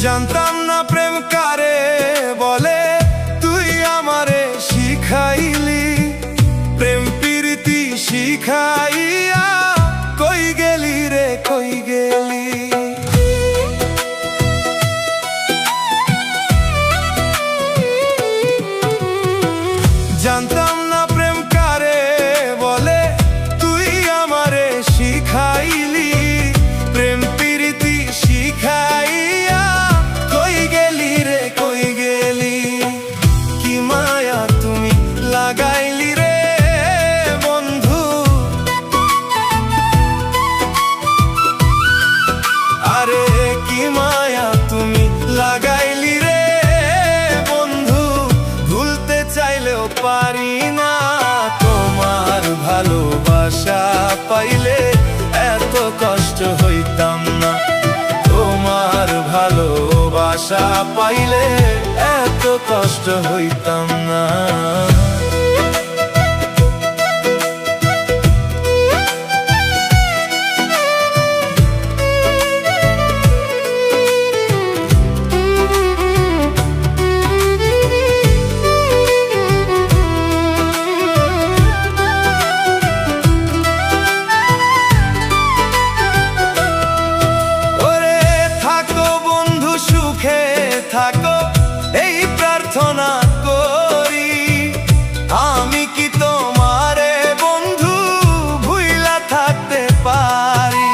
জানতাম না প্রেম কারে বলে, তুই আমারে শিখাইলি। প্রেম প্রীতি শিখাইয়া কই গেলি রে, কই গেলি। জানতাম না প্রেম কারে বলে, তুই আমারে শিখাইলি। প্রেম প্রীতি শিখাইয়া কই গেলি রে, কই গেলি। কি মায়া তুমি লাগাইলি রে বন্ধু, আরে কি মায়া তুমি লাগাইলি রে বন্ধু। ভুলতে চাইলেও পারি না, তোমার ভালোবাসা পাইলে এত কষ্ট হইতাম না। তোমার ভালোবাসা পাইলে এত কষ্ট হইতাম না। থাকো এই প্রার্থনা করি, আমি কি তোমারে বন্ধু ভুইলা থাকতে পারি।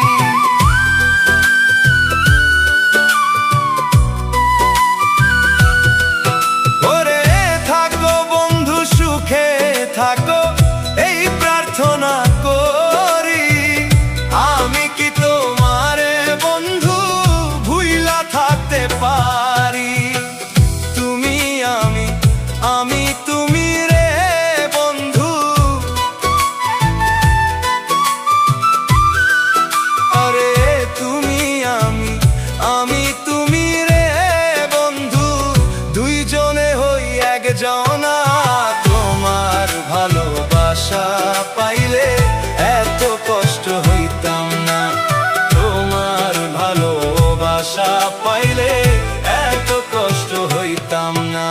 ওরে থাকো বন্ধু সুখে থাকো এই প্রার্থনা করি, আমি কি তোমারে বন্ধু ভুইলা থাকতে পারি। আমি তুমি রে বন্ধু, আরে তুমি আমি তুমি রে বন্ধু। দুইজনে হই একজনা, তোমার ভালোবাসা পাইলে এত কষ্ট হইতাম না। তোমার ভালোবাসা পাইলে এত কষ্ট হইতাম না।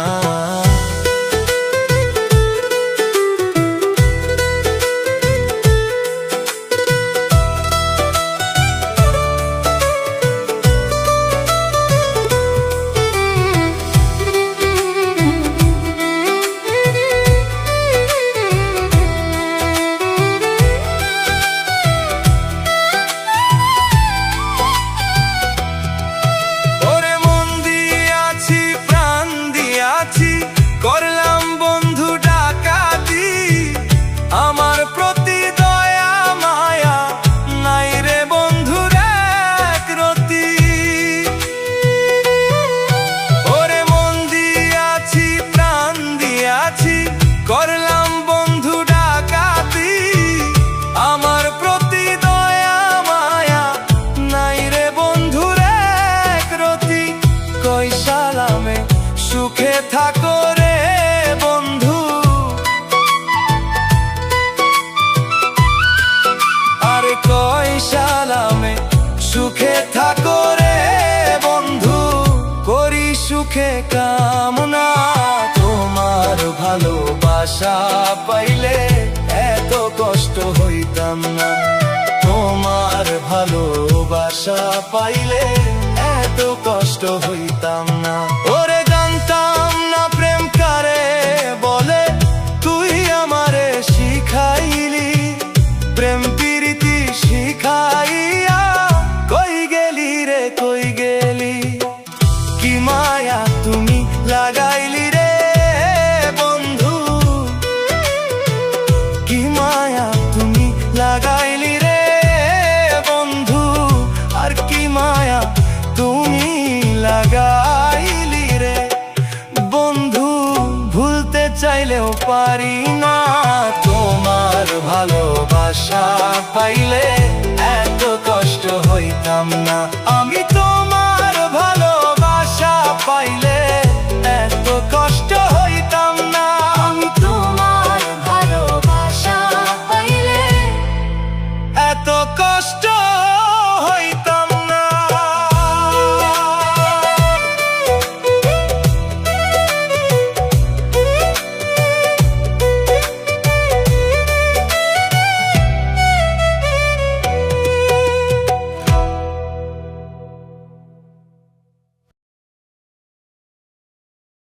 করলাম বন্ধু ডাকাতি, আমার প্রতি দয়া মায়া নাই রে বন্ধুর একরতি। ওরে মন দিয়াছি প্রাণ দিয়াছি, করলাম বন্ধু ডাকাতি, আমার প্রতি দয়া মায়া নাই রে বন্ধুর একরতি। কই সালামে সুখে থাকো রে বন্ধু, আরে কই সালামে সুখে থাকো রে বন্ধু। করি সুখে কামনা, তোমার ভালোবাসা পাইলে এত কষ্ট হইতাম না। তোমার ভালোবাসা পাইলে এত কষ্ট হইতাম না। ওরে জানতাম না প্রেম কারে বলে, তুই আমারে শিখাইলি। প্রেম প্রীতি শিখাইয়া কই গেলি রে, কই গেলি। কি মায়া তুমি লাগাইলি রে বন্ধু, কি মায়া তুমি লাগাইলি রে বন্ধু। আর কি মায়া তুমি লাগাইলি রে বন্ধু। ভুলতে চাইলেও পারি না, তোমার ভালোবাসা পাইলে এত কষ্ট হইতাম না। আমি তো